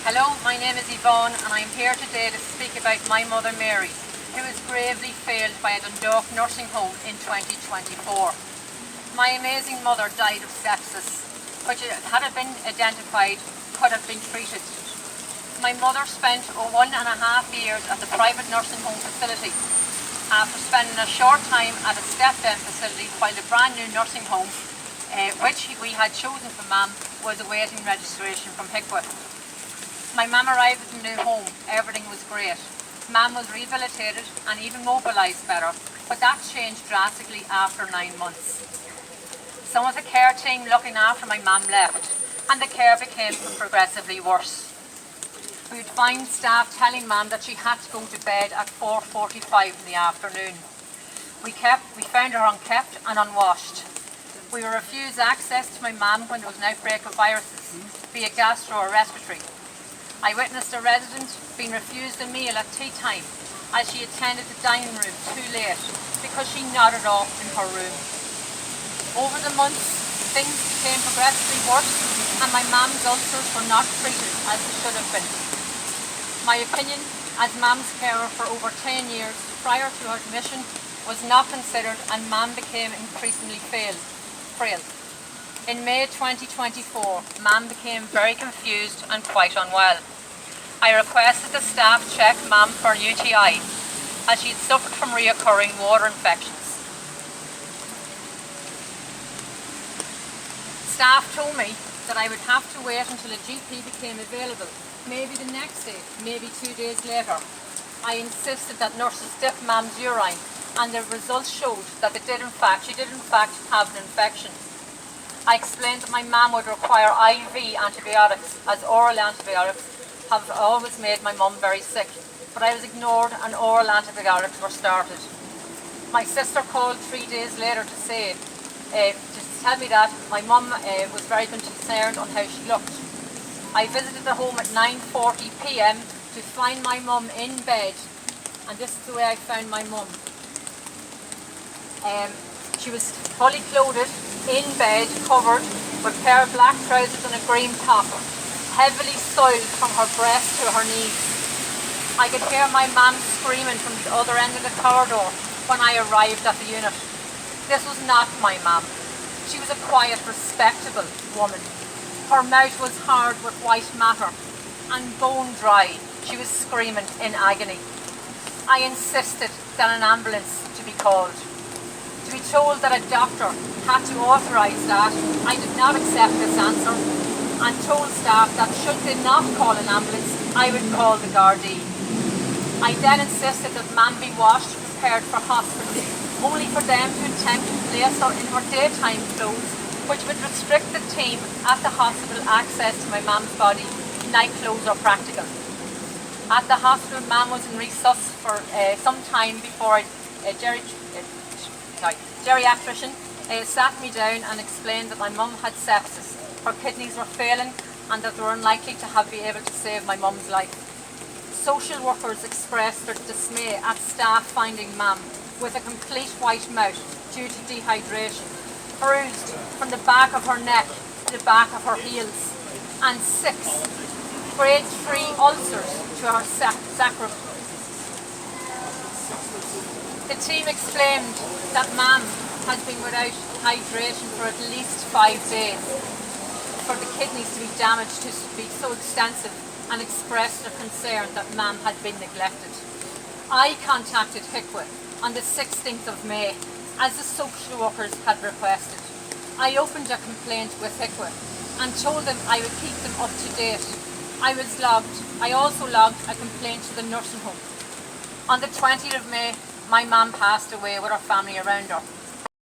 Hello, my name is Yvonne and I am here today to speak about my mother Mary, who was gravely failed by a Dundalk nursing home in 2024. My amazing mother died of sepsis, which had it been identified, could have been treated. My mother spent 1.5 years at the private nursing home facility after spending a short time at a step-down facility while the brand new nursing home, which we had chosen for Mam, was awaiting registration from HICWA. My mum arrived at the new home, everything was great. Mam was rehabilitated and even mobilised better, but that changed drastically after 9 months. Some of the care team looking after my mum left and the care became progressively worse. We would find staff telling Mam that she had to go to bed at 4:45 in the afternoon. We found her unkept and unwashed. We were refused access to my mum when there was an outbreak of viruses, be it gastro or respiratory. I witnessed a resident being refused a meal at tea time as she attended the dining room too late because she nodded off in her room. Over the months, things became progressively worse and my mum's ulcers were not treated as they should have been. My opinion as mum's carer for over 10 years prior to her admission was not considered and mum became increasingly frail. In May 2024, Mam became very confused and quite unwell. I requested the staff check Mam for an UTI as she had suffered from reoccurring water infections. Staff told me that I would have to wait until a GP became available, maybe the next day, maybe 2 days later. I insisted that nurses dip Mam's urine and the results showed that she did in fact have an infection. I explained that my mum would require IV antibiotics as oral antibiotics have always made my mum very sick, but I was ignored and oral antibiotics were started. My sister called 3 days later to say, to tell me that my mum was very concerned on how she looked. I visited the home at 9:40 p.m. to find my mum in bed, and this is the way I found my mum. She was fully clothed, in bed, covered, with a pair of black trousers and a green top, heavily soiled from her breast to her knees. I could hear my mum screaming from the other end of the corridor when I arrived at the unit. This was not my mum. She was a quiet, respectable woman. Her mouth was hard with white matter and bone dry. She was screaming in agony. I insisted that an ambulance to be called. To be told that a doctor had to authorise that, I did not accept this answer and told staff that should they not call an ambulance, I would call the Gardaí. I then insisted that Mam be washed and prepared for hospital, only for them to attempt to place her in her daytime clothes, which would restrict the team at the hospital access to my mum's body. Night clothes are practical. At the hospital, Mam was in resus for some time before geriatrician sat me down and explained that my mum had sepsis, her kidneys were failing and that they were unlikely to be able to save my mum's life. Social workers expressed their dismay at staff finding Mam with a complete white mouth due to dehydration, bruised from the back of her neck to the back of her heels, and 6 grade 3 ulcers to her sacrum. The team explained that Mam has been without hydration for at least 5 days, for the kidneys to be damaged to be so extensive, and expressed their concern that Mam had been neglected. I contacted HICWA on the 16th of May, as the social workers had requested. I opened a complaint with HICWA and told them I would keep them up to date. I also logged a complaint to the nursing home. On the 20th of May, my mum passed away with her family around her.